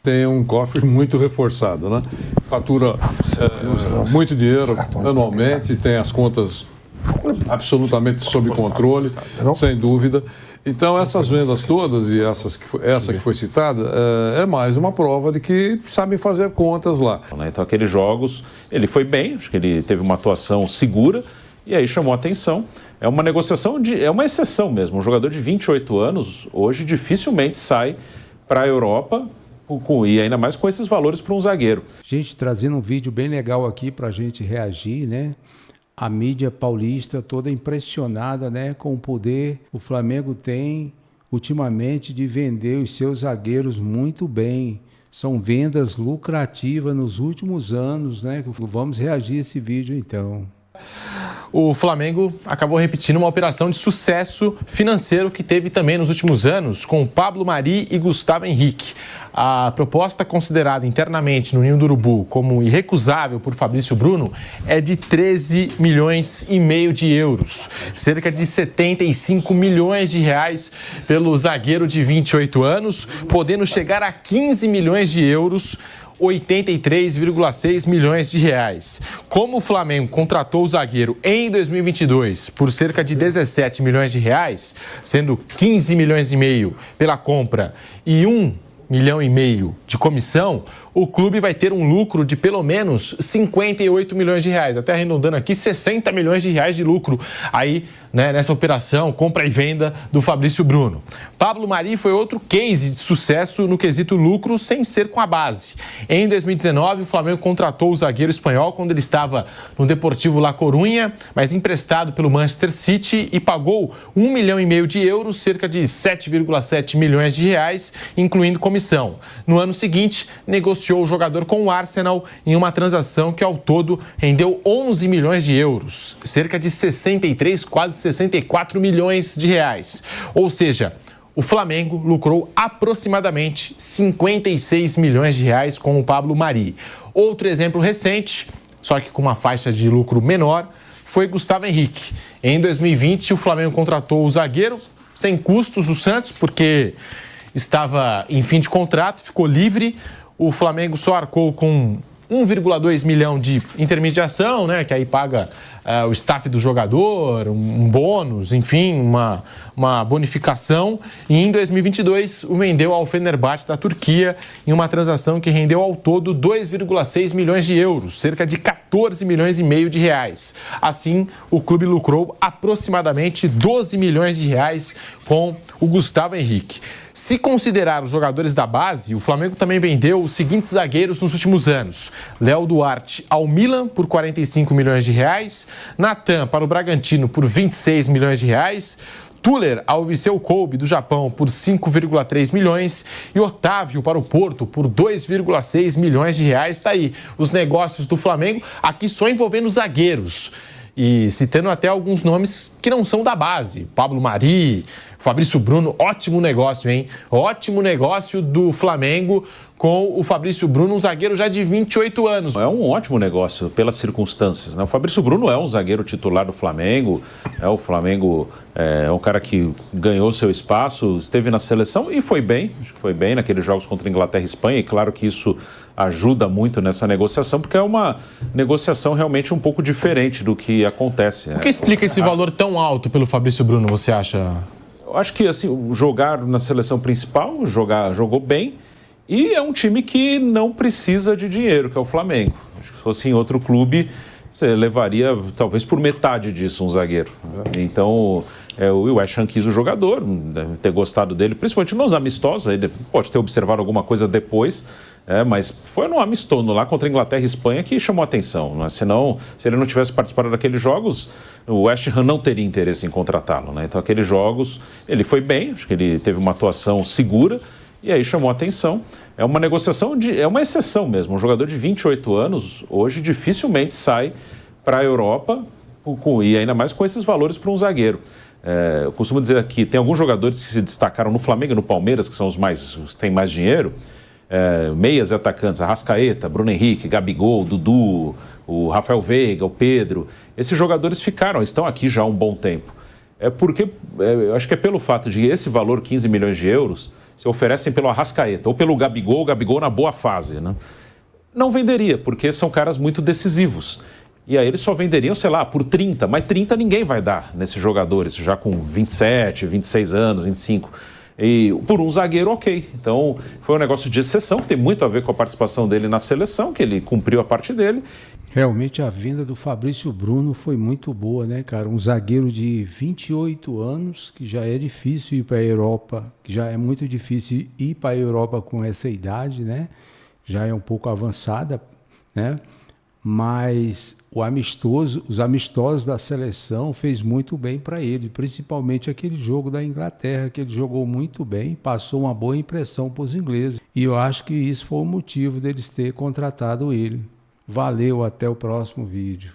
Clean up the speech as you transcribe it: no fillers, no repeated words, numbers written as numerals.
tem um cofre muito reforçado, né? Fatura muito dinheiro anualmente, tem as contas absolutamente sob controle, sem dúvida. Então, essas vendas todas e essa que foi citada é mais uma prova de que sabem fazer contas lá. Então, aqueles jogos, ele foi bem, acho que ele teve uma atuação segura e aí chamou a atenção. É uma negociação, é uma exceção mesmo. Um jogador de 28 anos, hoje, dificilmente sai para a Europa e ainda mais com esses valores para um zagueiro. Gente, trazendo um vídeo bem legal aqui para a gente reagir, né? A mídia paulista toda impressionada, né, com o poder que o Flamengo tem ultimamente de vender os seus zagueiros muito bem. São vendas lucrativas nos últimos anos, né? Vamos reagir a esse vídeo então. O Flamengo acabou repetindo uma operação de sucesso financeiro que teve também nos últimos anos com Pablo Mari e Gustavo Henrique. A proposta considerada internamente no Ninho do Urubu como irrecusável por Fabrício Bruno é de 13 milhões e meio de euros, cerca de 75 milhões de reais pelo zagueiro de 28 anos, podendo chegar a 15 milhões de euros, 83,6 milhões de reais. Como o Flamengo contratou o zagueiro em 2022 por cerca de 17 milhões de reais, sendo 15 milhões e meio pela compra e 1,5 milhão de comissão, o clube vai ter um lucro de pelo menos 58 milhões de reais, até arredondando aqui 60 milhões de reais de lucro aí, né, nessa operação compra e venda do Fabrício Bruno. Pablo Mari foi outro case de sucesso no quesito lucro sem ser com a base. Em 2019, o Flamengo contratou o zagueiro espanhol quando ele estava no Deportivo La Coruña, mas emprestado pelo Manchester City e pagou 1,5 milhão de euros, cerca de 7,7 milhões de reais, incluindo comissão. No ano seguinte, negociou o jogador com o Arsenal em uma transação que ao todo rendeu 11 milhões de euros, cerca de 63, quase 64 milhões de reais. Ou seja, o Flamengo lucrou aproximadamente 56 milhões de reais com o Pablo Mari. Outro exemplo recente, só que com uma faixa de lucro menor, foi Gustavo Henrique. Em 2020, o Flamengo contratou o zagueiro sem custos do Santos, porque estava em fim de contrato, ficou livre. O Flamengo só arcou com 1,2 milhão de intermediação, né, que aí paga o staff do jogador, um bônus, enfim, uma bonificação. E em 2022, o vendeu ao Fenerbahçe da Turquia em uma transação que rendeu ao todo 2,6 milhões de euros, cerca de 14 milhões e meio de reais. Assim, o clube lucrou aproximadamente 12 milhões de reais com o Gustavo Henrique. Se considerar os jogadores da base, o Flamengo também vendeu os seguintes zagueiros nos últimos anos. Léo Duarte ao Milan por 45 milhões de reais, Natan para o Bragantino por 26 milhões de reais, Tuller ao Viseu Kobe do Japão por 5,3 milhões e Otávio para o Porto por 2,6 milhões de reais. Está aí os negócios do Flamengo, aqui só envolvendo zagueiros. E citando até alguns nomes que não são da base. Pablo Mari, Fabrício Bruno, ótimo negócio, hein? Ótimo negócio do Flamengo com o Fabrício Bruno, um zagueiro já de 28 anos. É um ótimo negócio pelas circunstâncias, né? O Fabrício Bruno é um zagueiro titular do Flamengo, o Flamengo é um cara que ganhou seu espaço, esteve na seleção e foi bem, acho que foi bem naqueles jogos contra a Inglaterra e Espanha, e claro que isso ajuda muito nessa negociação, porque é uma negociação realmente um pouco diferente do que acontece. O que explica esse valor tão alto pelo Fabrício Bruno, você acha? Eu acho que assim, jogar na seleção principal, jogou bem, e é um time que não precisa de dinheiro, que é o Flamengo. Acho que se fosse em outro clube, você levaria talvez por metade disso um zagueiro. Então, o West Ham quis o jogador, deve ter gostado dele, principalmente nos amistosos, ele pode ter observado alguma coisa depois, mas foi no amistoso lá contra a Inglaterra e Espanha que chamou a atenção, né? Senão, se ele não tivesse participado daqueles jogos, o West Ham não teria interesse em contratá-lo, né? Então, aqueles jogos, ele foi bem, acho que ele teve uma atuação segura, e aí chamou a atenção. É uma negociação, é uma exceção mesmo. Um jogador de 28 anos, hoje, dificilmente sai para a Europa, e ainda mais com esses valores para um zagueiro. Eu costumo dizer aqui, tem alguns jogadores que se destacaram no Flamengo e no Palmeiras, que são os que têm mais dinheiro, meias e atacantes, Arrascaeta, Bruno Henrique, Gabigol, Dudu, o Rafael Veiga, o Pedro. Esses jogadores estão aqui já há um bom tempo. Eu acho que é pelo fato de esse valor, 15 milhões de euros, se oferecem pelo Arrascaeta ou pelo Gabigol, o Gabigol na boa fase, né? Não venderia, porque são caras muito decisivos. E aí eles só venderiam, sei lá, por 30, mas 30 ninguém vai dar nesses jogadores, já com 27, 26 anos, 25. E por um zagueiro, ok. Então, foi um negócio de exceção, que tem muito a ver com a participação dele na seleção, que ele cumpriu a parte dele. Realmente a venda do Fabrício Bruno foi muito boa, né, cara? Um zagueiro de 28 anos, que já é difícil ir para a Europa, que já é muito difícil ir para a Europa com essa idade, né? Já é um pouco avançada, né? Mas os amistosos da seleção fez muito bem para ele, principalmente aquele jogo da Inglaterra, que ele jogou muito bem, passou uma boa impressão para os ingleses. E eu acho que isso foi o motivo deles ter contratado ele. Valeu, até o próximo vídeo.